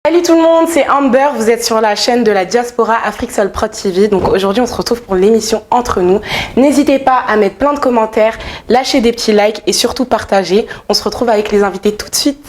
Salut tout le monde, c'est Amber, vous êtes sur la chaîne de la Diaspora Afrique Soul Prod TV. Donc aujourd'hui on se retrouve pour l'émission Entre nous. N'hésitez pas à mettre plein de commentaires, lâcher des petits likes et surtout partager. On se retrouve avec les invités tout de suite.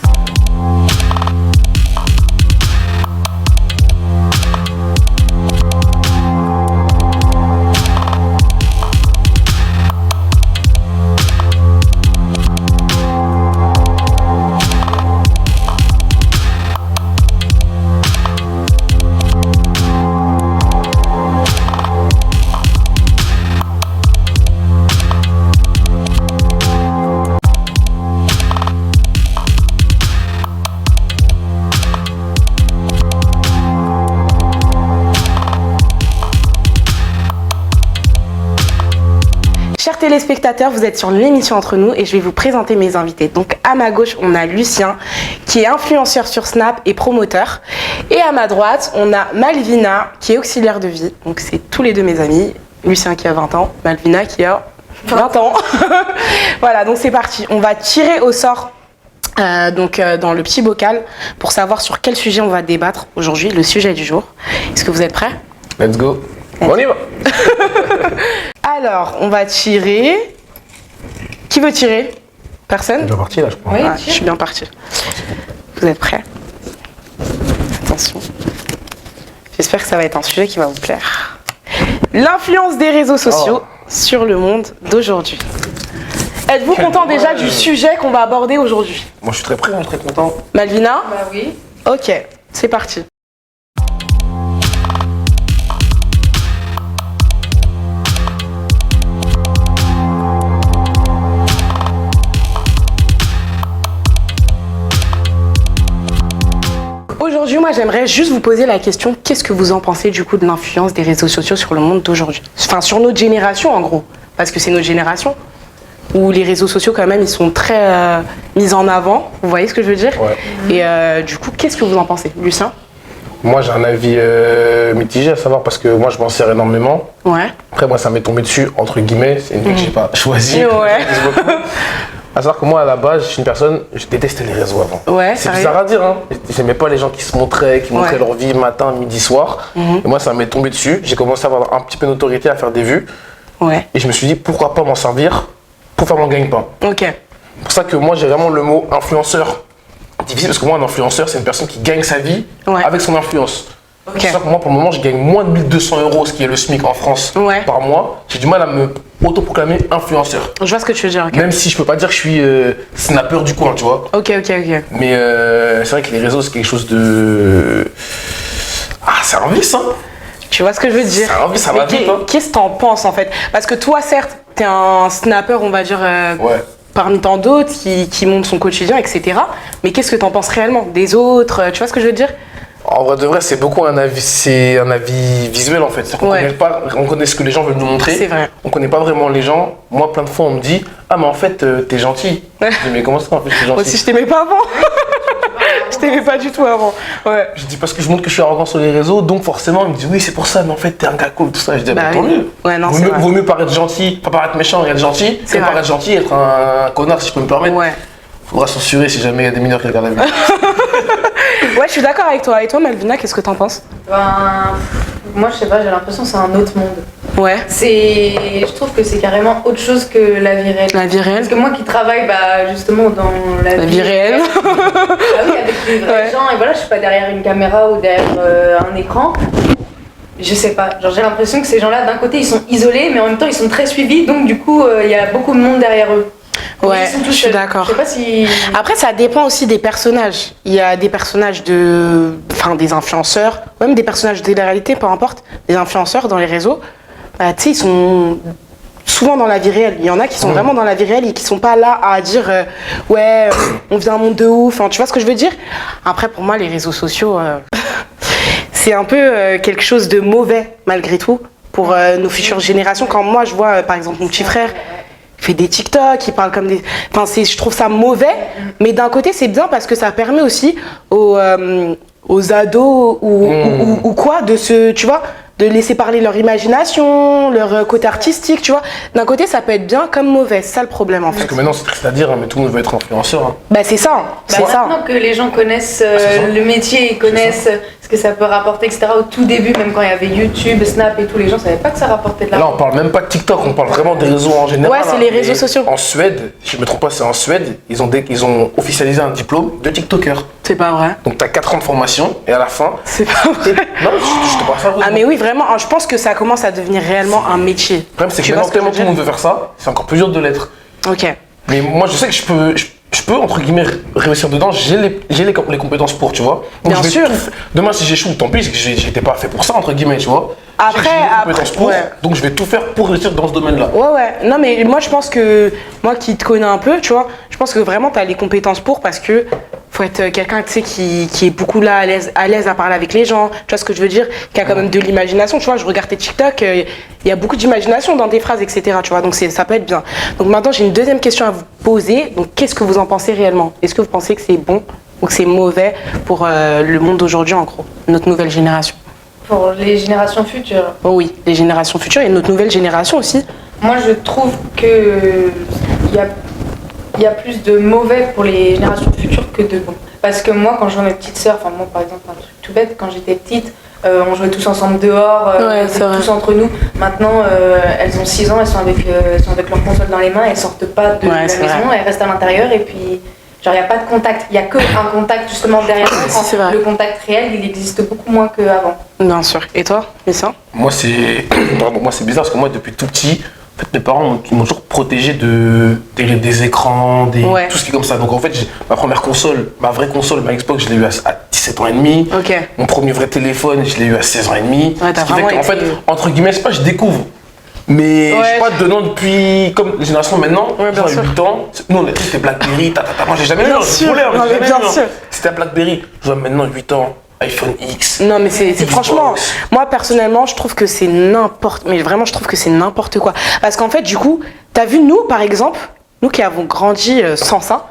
Chers téléspectateurs, vous êtes sur l'émission Entre nous et je vais vous présenter mes invités. Donc à ma gauche, on a Lucien qui est influenceur sur Snap et promoteur. Et à ma droite, on a Malvina qui est auxiliaire de vie. Donc c'est tous les deux mes amis. Lucien qui a 20 ans, Malvina qui a 20 ans. Voilà, donc c'est parti. On va tirer au sort dans le petit bocal pour savoir sur quel sujet on va débattre aujourd'hui, le sujet du jour. Est-ce que vous êtes prêts? Let's go. On y va. Alors, on va tirer. Qui veut tirer? Personne? C'est déjà parti là, je crois. Oui, je suis bien partie. Vous êtes prêts? Attention. J'espère que ça va être un sujet qui va vous plaire. L'influence des réseaux sociaux sur le monde d'aujourd'hui. Êtes-vous content déjà du sujet qu'on va aborder aujourd'hui? Moi, je suis très prêt, je suis très content. Malvina? Bah oui. Ok, c'est parti. Aujourd'hui, moi, j'aimerais juste vous poser la question, qu'est-ce que vous en pensez du coup de l'influence des réseaux sociaux sur le monde d'aujourd'hui? Enfin, sur notre génération en gros, parce que c'est notre génération où les réseaux sociaux quand même, ils sont très mis en avant, vous voyez ce que je veux dire? Ouais. Et du coup, qu'est-ce que vous en pensez? Lucien? Moi, j'ai un avis mitigé à savoir parce que moi, je m'en sers énormément. Ouais. Après, moi, ça m'est tombé dessus, entre guillemets. C'est une vie que j'ai pas choisie. Ouais. À savoir que moi, à la base, je suis une personne, je détestais les réseaux avant. Ouais, c'est sérieux? bizarre à dire, hein. J'aimais pas les gens qui se montraient, qui montraient leur vie matin, midi, soir. Et moi, ça m'est tombé dessus. J'ai commencé à avoir un petit peu d'autorité, à faire des vues. Ouais. Et je me suis dit, pourquoi pas m'en servir pour faire mon gagne-pain. Ok. C'est pour ça que moi, j'ai vraiment le mot influenceur difficile, parce que moi, un influenceur, c'est une personne qui gagne sa vie avec son influence. Ok. C'est ça que moi, pour le moment, je gagne moins de 1200 €, ce qui est le SMIC en France par mois. J'ai du mal à me autoproclamer influenceur. Je vois ce que tu veux dire. Okay. Même si je peux pas dire que je suis snapper du coin, tu vois. Ok. Mais c'est vrai que les réseaux, c'est quelque chose de... Ah, c'est un vice, hein. Tu vois ce que je veux dire? C'est un vice, ça va vite, hein. Qu'est-ce que t'en penses en fait? Parce que toi, certes, t'es un snapper, on va dire, parmi tant d'autres qui montrent son quotidien, etc. Mais qu'est-ce que t'en penses réellement des autres? Tu vois ce que je veux dire? En vrai de vrai, c'est beaucoup un avis visuel en fait. On connaît ce que les gens veulent nous montrer. C'est vrai. On connaît pas vraiment les gens. Moi, plein de fois, on me dit « Ah, mais en fait, t'es gentil. » Je dis « Mais comment ça, en fait, t'es gentil ?» Moi aussi, je t'aimais pas avant. Je t'aimais pas du tout avant. Ouais. Je dis parce que je montre que je suis arrogant sur les réseaux, donc forcément, il me dit « Oui, c'est pour ça, mais en fait, t'es un gars cool. » Tout ça, je dis bah, tant mieux. Ouais, non, vaut mieux paraître gentil, pas paraître méchant et être gentil, que paraître gentil et être un connard, si je peux me permettre. Ouais. Faudra censurer si jamais il y a des mineurs qui regardent la vidéo. Ouais, je suis d'accord avec toi. Et toi, Malvina, qu'est-ce que t'en penses? Moi, je sais pas, j'ai l'impression que c'est un autre monde. Ouais. Je trouve que c'est carrément autre chose que la vie réelle. La vie réelle. Parce que moi qui travaille justement dans la vie réelle. Ah oui, avec les vrais gens. Et voilà, je suis pas derrière une caméra ou derrière un écran. Je sais pas, genre j'ai l'impression que ces gens-là, d'un côté, ils sont isolés, mais en même temps, ils sont très suivis. Donc du coup, il y a beaucoup de monde derrière eux. Ouais, je suis d'accord. Je sais pas si... Après, ça dépend aussi des personnages. Il y a des personnages des influenceurs, même des personnages de la réalité, peu importe, des influenceurs dans les réseaux. Tu sais, ils sont souvent dans la vie réelle. Il y en a qui sont vraiment dans la vie réelle et qui sont pas là à dire ouais, on vit un monde de ouf. Enfin, tu vois ce que je veux dire? Après, pour moi, les réseaux sociaux, c'est un peu quelque chose de mauvais, malgré tout, pour nos futures générations. Quand moi, je vois, par exemple, mon petit frère, il fait des TikTok, il parle comme des... Enfin, je trouve ça mauvais, mais d'un côté, c'est bien parce que ça permet aussi aux ados ou quoi de se... Tu vois, de laisser parler leur imagination, leur côté artistique, tu vois. D'un côté, ça peut être bien comme mauvais, c'est ça le problème en fait. Parce que maintenant, c'est triste à dire, mais tout le monde veut être influenceur. Hein. Bah c'est ça, c'est ça. Maintenant que les gens connaissent le métier, ils connaissent ce que ça peut rapporter, etc. Au tout début, même quand il y avait YouTube, Snap et tout, les gens savaient pas que ça rapportait de l'argent. Là, on parle même pas de TikTok, on parle vraiment des réseaux en général. Ouais, c'est les réseaux sociaux. En Suède, si je me trompe pas, c'est en Suède, ils ont officialisé un diplôme de TikToker. C'est pas vrai. Donc t'as 4 ans de formation et à la fin. C'est pas vrai. Non, je te parle ça. Ah mais oui, vraiment, je pense que ça commence à devenir réellement un métier. Le problème, c'est que maintenant, tellement tout le monde veut faire ça, c'est encore plus dur de l'être. Ok. Mais moi, je sais que je peux entre guillemets réussir dedans, j'ai les compétences pour, tu vois. Donc, Bien sûr. Demain, si j'échoue, tant pis, c'est que j'étais pas fait pour ça, entre guillemets, tu vois. Après, j'ai les compétences pour, ouais. donc je vais tout faire pour réussir dans ce domaine-là. Ouais. Non, mais moi, je pense que, moi qui te connais un peu, tu vois, je pense que vraiment, tu as les compétences pour parce que faut être quelqu'un, tu sais, qui est beaucoup là, à l'aise à parler avec les gens, tu vois ce que je veux dire, qui a quand même de l'imagination, tu vois. Je regarde tes TikTok, il y a beaucoup d'imagination dans tes phrases, etc., tu vois, donc ça peut être bien. Donc maintenant, j'ai une deuxième question à vous poser. Donc, qu'est-ce que vous en pensez réellement? Est-ce que vous pensez que c'est bon ou que c'est mauvais pour le monde d'aujourd'hui, en gros, notre nouvelle génération? Pour les générations futures. Oh oui, les générations futures et notre nouvelle génération aussi. Moi, je trouve que il y a plus de mauvais pour les générations futures que de bons. Parce que moi, quand je vois mes petites sœurs, enfin moi par exemple, un truc tout bête, quand j'étais petite, on jouait tous ensemble dehors, on jouait tous entre nous. Maintenant, elles ont 6 ans, elles sont avec leur console dans les mains, elles sortent pas de la maison, elles restent à l'intérieur et puis genre il n'y a pas de contact. Il n'y a que un contact justement derrière nous. Quand le contact réel, il existe beaucoup moins qu'avant. Bien sûr. Et toi, Messa? Moi, c'est bizarre parce que moi, depuis tout petit, en fait, mes parents m'ont toujours protégé des écrans, tout ce qui est comme ça. Donc en fait, ma première console, ma vraie console, ma Xbox, je l'ai eu à 17 ans et demi. Ok. Mon premier vrai téléphone, je l'ai eu à 16 ans et demi. Ouais, ce qui fait qu'en fait, entre guillemets, c'est pas je découvre. Mais je suis pas dedans depuis, comme les générations maintenant, ils ont 8 ans. Nous, on était c'était Blackberry, moi j'ai jamais eu, c'était Blackberry. Je vois maintenant 8 ans. iPhone X. Non mais c'est franchement, moi personnellement je trouve que c'est mais vraiment je trouve que c'est n'importe quoi. Parce qu'en fait du coup, t'as vu nous par exemple, nous qui avons grandi sans ça,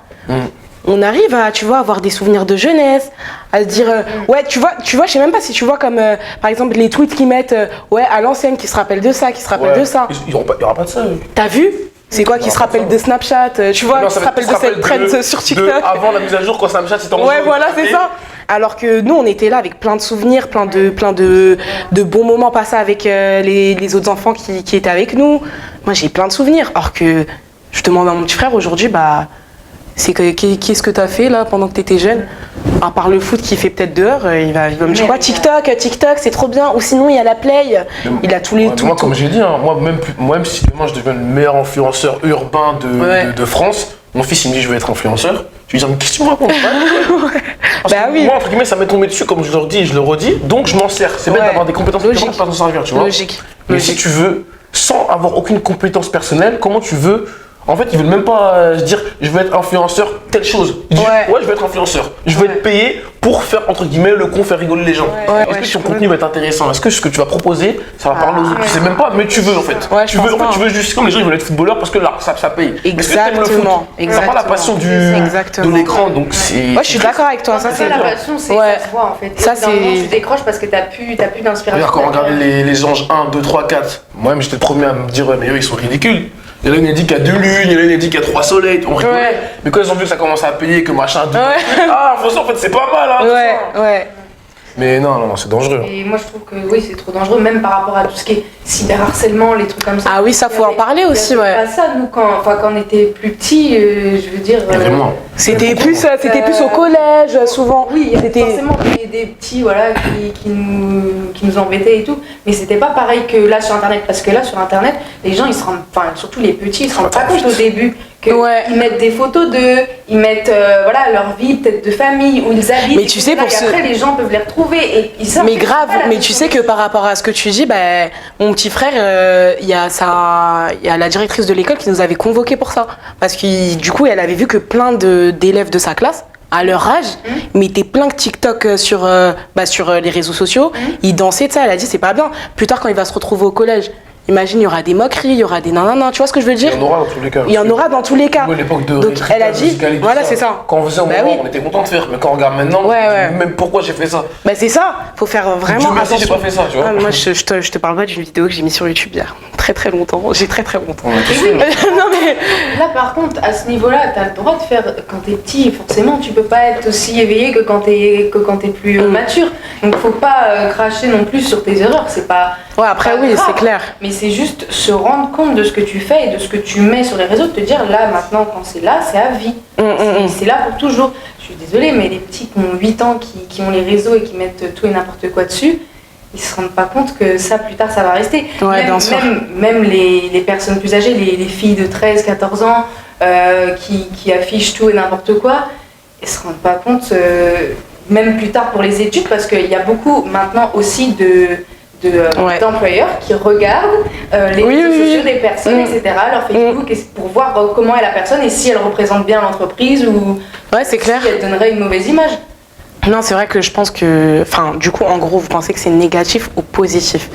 on arrive à, tu vois, avoir des souvenirs de jeunesse, à se dire, ouais tu vois, je sais même pas si tu vois comme par exemple les tweets qu'ils mettent, ouais à l'ancienne qui se rappellent de ça, qui se rappellent de ça. Il y aura pas de ça. T'as vu? C'est quoi qui se rappelle de Snapchat, tu vois, qui se rappelle de cette trend sur TikTok. Avant la mise à jour quand Snapchat c'était en ouais voilà c'est ça. Alors que nous on était là avec plein de souvenirs, plein de bons moments passés avec les autres enfants qui étaient avec nous. Moi j'ai plein de souvenirs. Alors que je demande à mon petit frère aujourd'hui, bah qu'est-ce que t'as fait là pendant que t'étais jeune? À part le foot qu'il fait peut-être dehors, il va me dire quoi, TikTok c'est trop bien, ou sinon il y a la Play, il a tous les tout. Moi comme j'ai dit, hein, moi même si demain je deviens le meilleur influenceur urbain de France, mon fils il me dit je veux être influenceur, je lui dis mais qu'est-ce que tu me racontes? Parce que oui. moi entre guillemets ça m'est tombé dessus comme je leur dis et je le redis, donc je m'en sers. C'est bête d'avoir des compétences pour pas s'en servir, tu vois. Logique. Mais si tu veux, sans avoir aucune compétence personnelle, comment tu veux? En fait, ils veulent même pas se dire je veux être influenceur, telle chose. Ils disent ouais, je veux être influenceur. Je veux être payé pour faire entre guillemets le con, faire rigoler les gens. Est-ce que ton contenu va être intéressant? Est-ce que ce que tu vas proposer, ça va parler aux autres? Tu sais même pas, mais tu veux en fait. Tu veux juste comme les gens ils veulent être footballeurs parce que là ça paye. Exactement. T'as pas la passion de l'écran, donc c'est. Ouais, je suis d'accord avec toi. Ça c'est la passion, c'est ça se voit en fait. Ça c'est. Tu décroches parce que t'as plus d'inspiration. Regarde quand on regardait les anges 1, 2, 3, 4. Moi-même j'étais le premier à me dire ouais mais eux ils sont ridicules. Il y en a une qui dit qu'il y a 2 lunes, il y en a une qui dit qu'il y a 3 soleils, on rigolait. Mais quand ils ont vu que ça commençait à payer, que machin, ah, en fait c'est pas mal, hein. Ouais. Mais non, c'est dangereux. Et moi je trouve que oui, c'est trop dangereux, même par rapport à tout ce qui est cyberharcèlement, les trucs comme ça. Ah oui, ça faut en parler aussi, ouais. Pas ça, nous, quand on était plus petits, je veux dire. C'était plus au collège, souvent. Oui, il y avait forcément des petits voilà, qui nous embêtaient et tout, mais c'était pas pareil que là sur Internet, parce que là sur Internet, les gens, ils se rendent, enfin surtout les petits, ils se rendent pas compte au début. Ils mettent des photos d'eux, ils mettent voilà, leur vie peut-être de famille, où ils habitent. Mais tu sais, après les gens peuvent les retrouver et ils savent. Mais grave, mais tu sais que par rapport à ce que tu dis, bah, mon petit frère, il y a la directrice de l'école qui nous avait convoqués pour ça. Parce que du coup, elle avait vu que plein d'élèves de sa classe, à leur âge, mettaient plein de TikTok sur les réseaux sociaux, ils dansaient, ça, elle a dit c'est pas bien. Plus tard, quand il va se retrouver au collège, imagine, il y aura des moqueries, il y aura des nanana, tu vois ce que je veux dire? Il y en aura dans tous les cas. Il y en aura dans tous les cas. Nous, à l'époque de Donc elle a dit, Musical.ly, tout voilà, c'est ça. Quand on faisait au Bah moment, oui. on était content de faire, mais quand on regarde maintenant, Ouais, ouais. même pourquoi j'ai fait ça. Bah c'est ça, faut faire vraiment Dieu merci, attention. j'ai pas fait ça, tu vois. Ah, moi je te parle pas d'une vidéo que j'ai mis sur YouTube il y a très longtemps. J'ai très longtemps. On a tous Oui, fait, Non mais Là, par contre, à ce niveau-là, t'as le droit de faire. Quand t'es petit, forcément, tu peux pas être aussi éveillé que quand t'es plus mature. Donc, faut pas cracher non plus sur tes erreurs. C'est pas. ouais, après pas oui, grave. c'est clair. Mais c'est juste se rendre compte de ce que tu fais et de ce que tu mets sur les réseaux, de te dire là, maintenant, quand c'est là, c'est à vie. C'est là pour toujours. Je suis désolée, mais les petits qui ont 8 ans, qui ont les réseaux et qui mettent tout et n'importe quoi dessus, ils se rendent pas compte que ça, plus tard, ça va rester. Ouais, bien sûr. Même les personnes plus âgées, les filles de 13, 14 ans, qui affichent tout et n'importe quoi, ils se rendent pas compte, même plus tard pour les études, parce qu'il y a beaucoup maintenant aussi Ouais. d'employeurs qui regardent les Oui, réseaux oui, sociaux oui. des personnes, etc., leur Facebook, et pour voir comment est la personne et si elle représente bien l'entreprise ou Ouais, c'est clair. si elle donnerait une mauvaise image. Non, c'est vrai que je pense que, enfin, du coup, en gros, vous pensez que c'est négatif ou positif?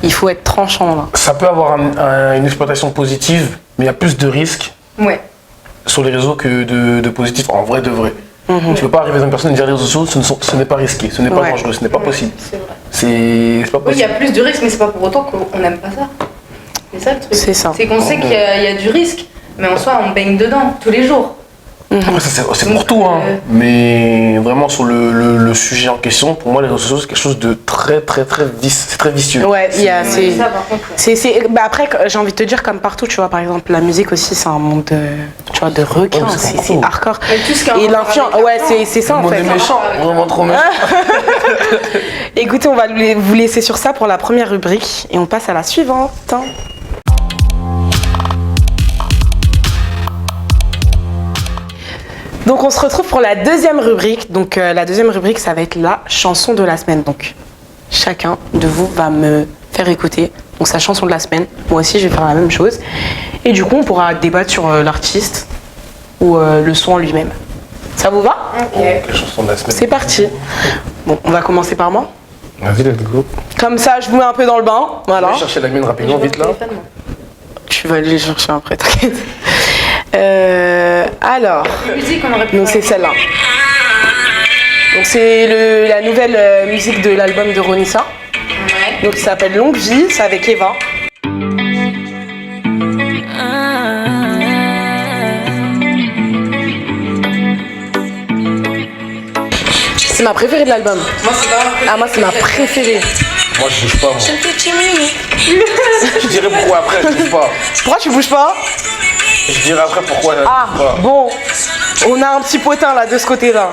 Il faut être tranchant là. Ça peut avoir une exploitation positive, mais il y a plus de risques Ouais. sur les réseaux que de positifs, en vrai de vrai. Tu peux pas arriver à une personne et dire les réseaux sociaux, ce n'est pas risqué, ce n'est pas Ouais. dangereux, ce n'est pas possible. C'est vrai. C'est pas Oui, il y possible. a plus de risques, mais c'est pas pour autant qu'on n'aime pas ça. C'est ça le truc. C'est ça. C'est qu'on sait qu'il y a du risque, mais en soi, on baigne dedans tous les jours. Après, ça, c'est Donc, pour tout, hein. Mais vraiment sur le sujet en question, pour moi, les réseaux sociaux, c'est quelque chose de très c'est très vicieux. Ouais, il y a, c'est. Ça, par contre, Bah après, j'ai envie de te dire, comme partout, tu vois, par exemple, la musique aussi, c'est un monde de, tu vois, de requins, Ouais, c'est c'est partout. hardcore. Mais tout ce qui est en Et rapport l'influence, avec ouais, l'argent. c'est ça Le en monde fait. est méchant, vraiment trop méchant. Écoutez, on va vous laisser sur ça pour la première rubrique et on passe à la suivante. Donc on se retrouve pour la deuxième rubrique. Donc la deuxième rubrique, ça va être la chanson de la semaine. Donc chacun de vous va me faire écouter donc sa chanson de la semaine. Moi aussi, je vais faire la même chose. Et du coup, on pourra débattre sur l'artiste ou le son en lui-même. Ça vous va? Ok. Les chansons de la semaine. C'est parti. Bon, on va commencer par moi. Vas-y, let's go. Comme ça, je vous mets un peu dans le bain. Voilà. Je vais chercher la mienne Je rapidement, vois vite le là. téléphone, moi. Tu vas aller les chercher après, t'inquiète. Alors, Musique, on aurait pu donc c'est faire. celle-là. Donc c'est la nouvelle musique de l'album de Ronissa. Ouais. Donc il s'appelle Longue Vie, c'est avec Eva. C'est ma préférée de l'album. Moi, c'est vraiment. Ah moi c'est ma préférée. Moi, je bouge pas, moi. Je dirais pourquoi après, je bouge pas. Pourquoi tu bouges pas? Je dirais après pourquoi je Ah bouge pas. bon, on a un petit potin là de ce côté-là.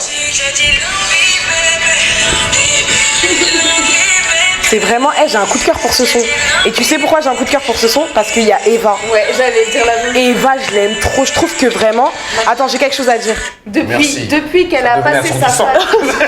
C'est vraiment, j'ai un coup de cœur pour ce son. Et tu sais pourquoi j'ai un coup de cœur pour ce son? Parce qu'il y a Eva. Ouais, j'allais dire la même. Et Eva, je l'aime trop. Je trouve que vraiment. Attends, j'ai quelque chose à dire. Merci. Depuis qu'elle a devenait passé sa assourdissant. phase.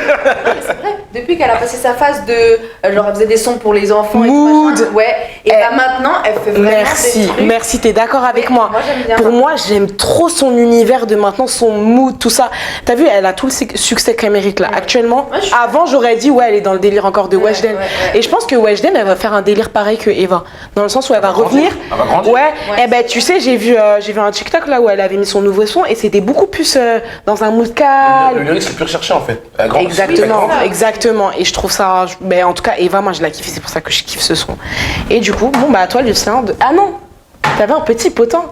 C'est vrai. Depuis qu'elle a passé sa phase de. Genre, elle faisait des sons pour les enfants et tout Mood. machin. Ouais. Et bah maintenant, elle fait vraiment. Merci, des trucs. merci, t'es d'accord avec moi? Moi, j'aime bien. Pour moi, j'aime trop son univers de maintenant, son mood, tout ça. T'as vu, elle a tout le succès qu'elle mérite là. Actuellement, Ouais, je suis- avant, j'aurais dit, ouais, elle est dans le délire encore de Ouais, Weshden. ouais, ouais. Et je pense que Weshden, elle va faire un délire pareil que Eva. Dans le sens où elle va revenir. Elle va grandir. Ouais, Ouais. et ben tu sais, j'ai vu un TikTok là où elle avait mis son nouveau son et c'était beaucoup plus dans un mood Le calme. lyrique, c'est le plus recherché en fait. Elle grandit. Exactement, ça. exactement. Et je trouve ça. Ben, en tout cas, Eva, moi je la kiffe, c'est pour ça que je kiffe ce son. Et du coup, bon, bah à toi, Lucien. Ah non, t'avais un petit potin.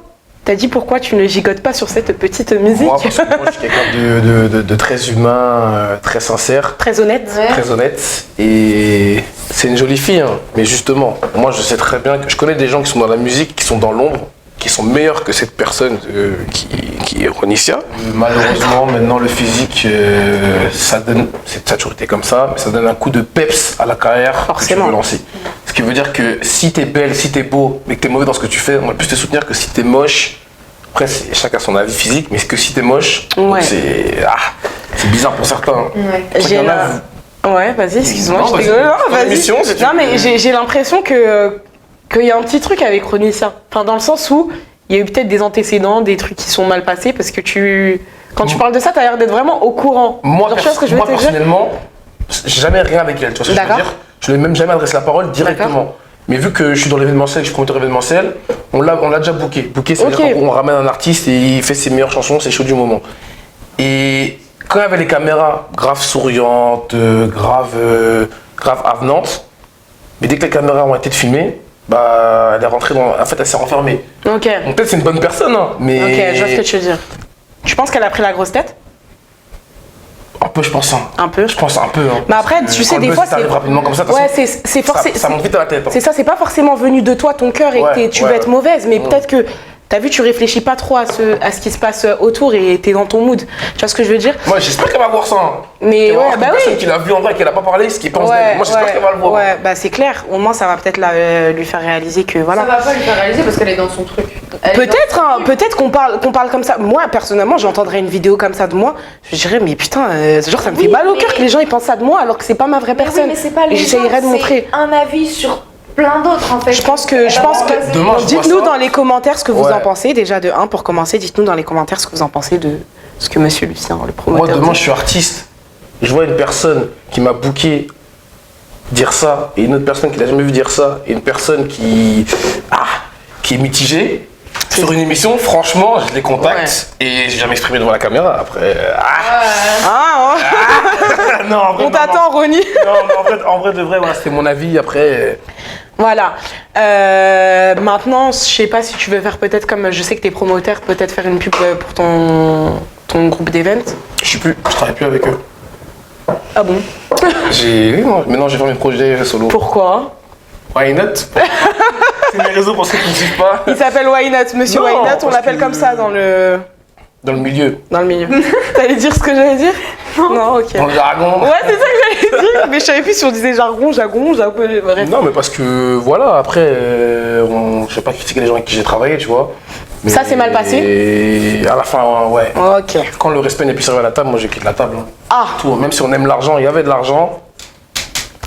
T'as dit pourquoi tu ne gigotes pas sur cette petite musique? Moi, parce que moi, je suis quelqu'un de très humain, très sincère, Très honnête. Ouais. très honnête. Et c'est une jolie fille, hein. Mais justement, moi, je sais très bien que je connais des gens qui sont dans la musique, qui sont dans l'ombre, qui sont meilleurs que cette personne qui est Ronisia. Malheureusement, maintenant, le physique, ça a toujours été comme ça, mais ça donne un coup de peps à la carrière que Forcément. tu veux lancer. Ce qui veut dire que si t'es belle, si t'es beau, mais que t'es mauvais dans ce que tu fais, on va plus te soutenir que si t'es moche. Après, chacun son avis physique, mais que si t'es moche, Ouais. c'est bizarre pour certains. Hein. Ouais. C'est J'ai qu'il y en a, la- Ouais, vas-y, excuse-moi, Non, je vas-y. rigole. Non, Dans vas-y. l'émission, si tu Non, veux. mais j'ai l'impression qu'il y a un petit truc avec Ronissa. Enfin, dans le sens où il y a eu peut-être des antécédents, des trucs qui sont mal passés, parce que quand tu parles de ça, t'as l'air d'être vraiment au courant. Moi, Genre, tu vois ce que je veux moi, te dire? personnellement, j'ai jamais rien avec elle. Tu vois ce que je veux D'accord. dire? Je lui ai même jamais adressé la parole directement. Mais vu que je suis dans l'événementiel, que je suis promoteur événementiel, on l'a déjà booké. Booké, ça veut dire qu'on ramène un artiste et il fait ses meilleures chansons, c'est chaud du moment. Et quand il y avait les caméras grave souriantes, grave avenantes, mais dès que les caméras ont été filmées, bah, elle est rentrée dans... En fait, elle s'est renfermée. Ok. Donc peut-être c'est une bonne personne, hein, mais... Ok, je vois ce que tu veux dire. Tu penses qu'elle a pris la grosse tête? Un peu, je pense. Hein. Un peu. Je pense un peu. Hein. Mais après, tu sais, des fois, c'est rapidement comme ça. Ouais, c'est forcément. Ça monte vite à la tête. Hein. C'est ça, c'est pas forcément venu de toi, ton cœur, et que tu veux être mauvaise, mais peut-être que. T'as vu, tu réfléchis pas trop à ce qui se passe autour et t'es dans ton mood. Tu vois ce que je veux dire? Moi, j'espère qu'elle va voir ça. Hein. Mais ouais, bah oui. Personne qui l'a vu en vrai, qu'elle a pas parlé, ce qu'il pense d'elle. Moi, j'espère qu'elle va le voir. Ouais, bah c'est clair. Au moins, ça va peut-être lui faire réaliser que voilà. Ça va pas lui faire réaliser parce qu'elle est dans son truc. Peut-être, hein, peut-être qu'on parle comme ça. Moi, personnellement, j'entendrais une vidéo comme ça de moi, je dirais, mais putain, genre ça me fait mal au cœur que les gens ils pensent ça de moi alors que c'est pas ma vraie personne. Mais c'est pas les gens, j'essayerais de montrer un avis sur plein d'autres en fait. Je pense que dites-nous dans les commentaires ce que vous en pensez. Déjà de 1 pour commencer, dites-nous dans les commentaires ce que vous en pensez de ce que monsieur Lucien, le promoteur. Moi demain je suis artiste, je vois une personne qui m'a booké dire ça et une autre personne qui l'a jamais vu dire ça et une personne qui est mitigée sur une émission, franchement, je les contacte et j'ai jamais exprimé devant la caméra après. Non, en vrai, on t'attend, Ronnie. Non, en vrai de vrai, voilà, c'était mon avis après. Voilà. Maintenant, je sais pas si tu veux faire peut-être comme je sais que t'es promoteur, peut-être faire une pub pour ton groupe d'events. Je travaille plus avec eux. Ah bon? Maintenant j'ai fait mes projets solo. Pourquoi? Why not? C'est mes réseaux pour ceux qui ne suivent pas. Il s'appelle Why Not, monsieur Why Not, on l'appelle comme ça dans le milieu. Dans le milieu. T'allais dire ce que j'allais dire? Non, ok. Dans le jargon. Ouais, c'est ça que j'allais dire, mais je savais plus si on disait jargon, bref. Non, mais parce que voilà, après, je sais pas critiquer les gens avec qui j'ai travaillé, tu vois. Mais ça s'est mal passé? Et à la fin, ouais. Ok. Quand le respect n'est plus servi à la table, moi j'ai quitté la table. Hein. Ah! Tout, même si on aime l'argent, il y avait de l'argent.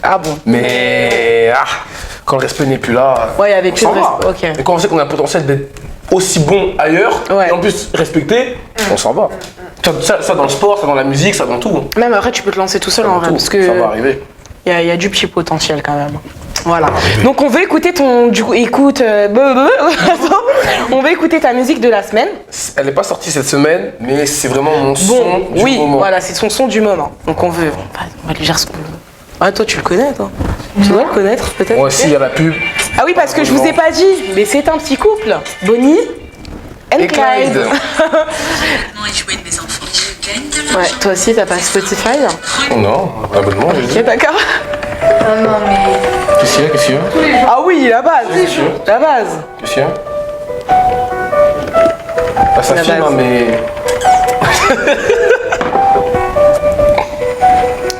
Ah bon? Mais quand le respect n'est plus là, ouais, il y avait plus de respect. Ok. Et quand on sait qu'on a le potentiel d'être aussi bon ailleurs, et en plus respecté, on s'en va. Ça dans le sport, ça dans la musique, ça dans tout. Même après, tu peux te lancer tout seul en vrai, parce que ça va arriver. Il y a du petit potentiel quand même. Voilà. Donc on veut écouter on veut écouter ta musique de la semaine. Elle n'est pas sortie cette semaine, mais c'est vraiment mon son du moment. Voilà, c'est son son du moment. Donc on va lui dire ce qu'on veut. Ah, toi tu le connais, toi? Tu dois le connaître peut-être? Moi aussi, il y a la pub. Ah oui, parce que je vous ai pas dit, mais c'est un petit couple. Bonnie et Clyde. Ouais, toi aussi t'as pas Spotify? Non, abonnement. Ok, d'accord. Non, mais. Qu'est-ce qu'il y a? Ah oui, la base. La base. Qu'est-ce qu'il y a? Ah, ça filme, hein, mais.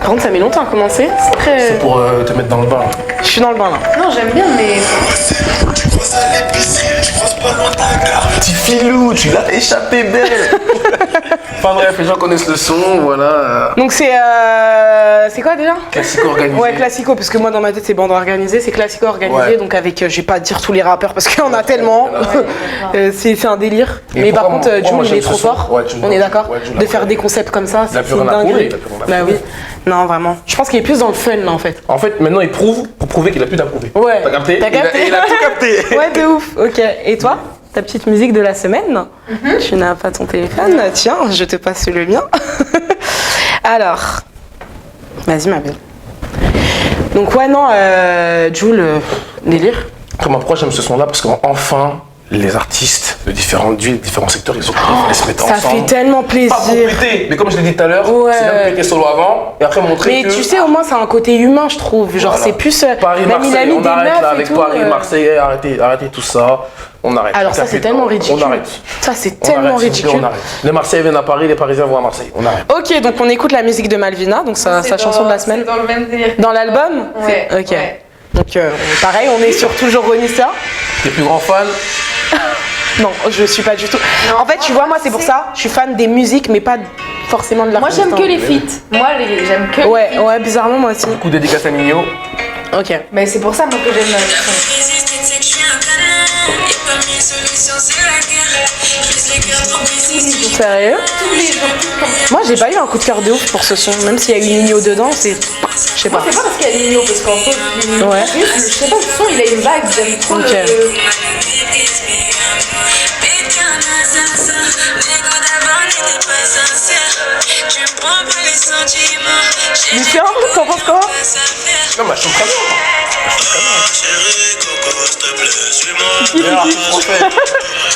Par contre, ça met longtemps à commencer. C'est pour te mettre dans le bain. Je suis dans le bain là. Non, j'aime bien, mais. Petit filou, tu l'as échappé belle. Enfin bref, les gens connaissent le son, voilà. Donc c'est quoi déjà? Classico organisé. Ouais, classico, parce que moi dans ma tête c'est bande organisée, c'est classico organisé, donc avec, je vais pas dire tous les rappeurs parce qu'il y en a tellement. C'est un délire. Et mais par contre, moi, Jul il est trop fort, on est d'accord? De faire des concepts comme ça, c'est une dinguerie. Bah oui, non vraiment. Je pense qu'il est plus dans le fun là en fait. En fait, maintenant il prouve pour prouver qu'il a plus d'approuver. Ouais. T'as capté? Il a tout capté. Ouais, de ouf. Ok. Et toi? Ta petite musique de la semaine? Tu n'as pas ton téléphone? Tiens, je te passe le mien. Alors, vas-y ma belle. Donc ouais, non, Jul, délire. Après, moi, pourquoi j'aime ce son-là? Parce qu'enfin, les artistes de différents secteurs, ils ont se mettre ensemble. Ça fait tellement plaisir. Pas compléter, mais comme je l'ai dit tout à l'heure, c'est même péter solo avant et après montrer que... Mais tu sais, au moins, c'est un côté humain, je trouve. Genre, c'est plus... Paris-Marseille, on arrête là avec Paris-Marseille, arrêtez tout ça. On arrête. Alors ça, c'est tellement ridicule. On arrête. Ça, c'est tellement ridicule. On arrête. Les Marseillais viennent à Paris, les Parisiens vont à Marseille. On arrête. Ok, donc on écoute la musique de Malvina, donc sa chanson de la semaine. C'est dans le même délire. Dans l'album? Ouais. Ok. Ouais. Donc pareil, on est sur toujours Ronissa. T'es plus grand fan? Non, je suis pas du tout. Non, en fait, tu vois, moi, c'est pour ça, je suis fan des musiques, mais pas forcément de l'artiste. Moi, j'aime que les feats. Moi, j'aime que les feats. Ouais, bizarrement, moi aussi. Coup dédicace à Nino. Ok. Mais c'est pour ça, moi, que j'aime la chanson. Sérieux? Moi, j'ai pas eu un coup de cœur de ouf pour ce son, même s'il y a eu Nino dedans, c'est. Je sais pas. Moi, c'est pas parce qu'il y a Nino, parce qu'en fait, Ouais. je sais pas, le son, il a une vague, j'aime trop Ok. Lucien, t'en penses quoi? Non, bah, je suis très bien.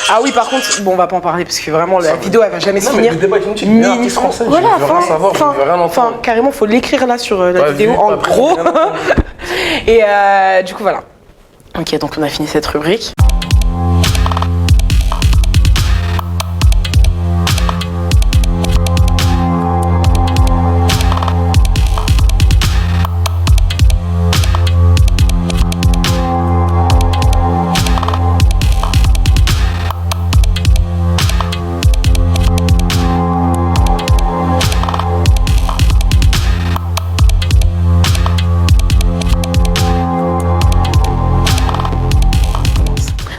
Ah oui, par contre, bon, on va pas en parler parce que vraiment la vidéo elle va jamais se Non, mais finir. le débat est inutile. Ni- Mais artiste français, voilà, je veux rien savoir, je veux rien entendre. carrément, faut l'écrire là sur la Ouais, vidéo vu, en après, gros. je veux rien entendre. Et du coup, voilà. Ok, donc on a fini cette rubrique.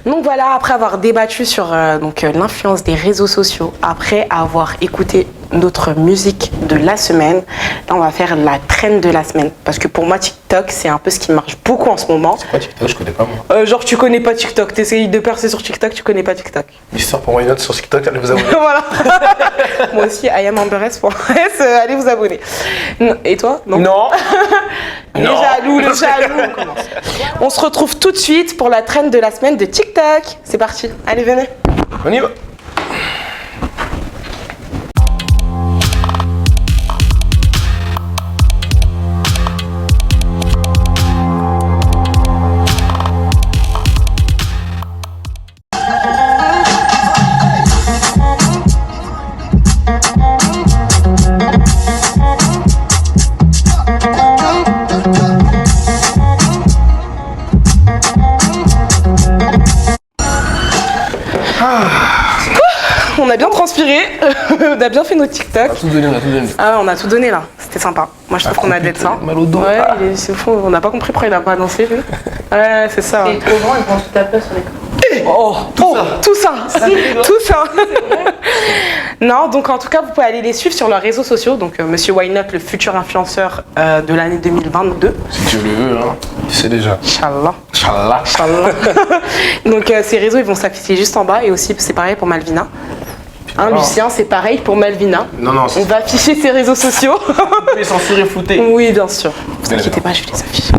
Donc voilà, après avoir débattu sur l'influence des réseaux sociaux, après avoir écouté notre musique de la semaine, là on va faire la trend de la semaine. Parce que pour moi TikTok c'est un peu ce qui marche beaucoup en ce moment. C'est quoi TikTok? Je connais pas, moi. Genre tu connais pas TikTok, t'essayes de percer sur TikTok, tu connais pas TikTok. L'histoire pour moi, une note sur TikTok, allez vous abonner. Voilà. Moi aussi, IamAmberS.s, allez vous abonner. Et toi? Non. Les Non. jaloux, les jaloux. On commence. On se retrouve tout de suite pour la trend de la semaine de TikTok. C'est parti. Allez, venez. On y va. On a bien transpiré. On a bien fait nos TikTok. On a tout donné, on a tout donné. Ah, on a tout donné là. C'était sympa. Moi, je trouve qu'on a d'être ça. Mal au dos. Ouais, Ah. c'est fou. On n'a pas compris pourquoi il a pas dansé, lui. Ouais, c'est ça. Il est trop grand, il prend toute ta place sur l'écran. Oh, tout ça. Tout ça. Non, donc en tout cas, vous pouvez aller les suivre sur leurs réseaux sociaux. Donc, Monsieur Why Not, le futur influenceur de l'année 2022. Si tu le veux, hein. Tu sais déjà. Inch'Allah. Inch'Allah. Inch'Allah. Donc, ces réseaux, ils vont s'afficher juste en bas. Et aussi, c'est pareil pour Malvina. Hein, voilà. Lucien, c'est pareil pour Malvina. Non, non, On c'est va afficher ses réseaux sociaux. les censurés floutés. Oui, bien sûr. Vous Bien inquiétez sûr. pas, je vais les afficher.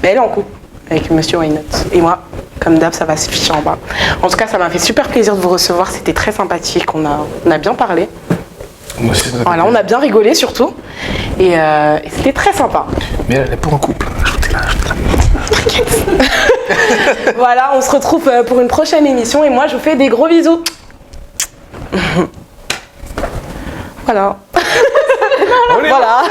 Mais elle est en couple avec Monsieur Why Not. Et moi, comme d'hab, ça va s'afficher en bas. En tout cas, ça m'a fait super plaisir de vous recevoir. C'était très sympathique. On a bien parlé. Moi aussi, ça fait Voilà, on a bien rigolé surtout. Et c'était très sympa. Mais elle est pour un couple. Ajoutez-la, ajoutez-la. Voilà, on se retrouve pour une prochaine émission. Et moi, je vous fais des gros bisous. Voilà. On est Voilà.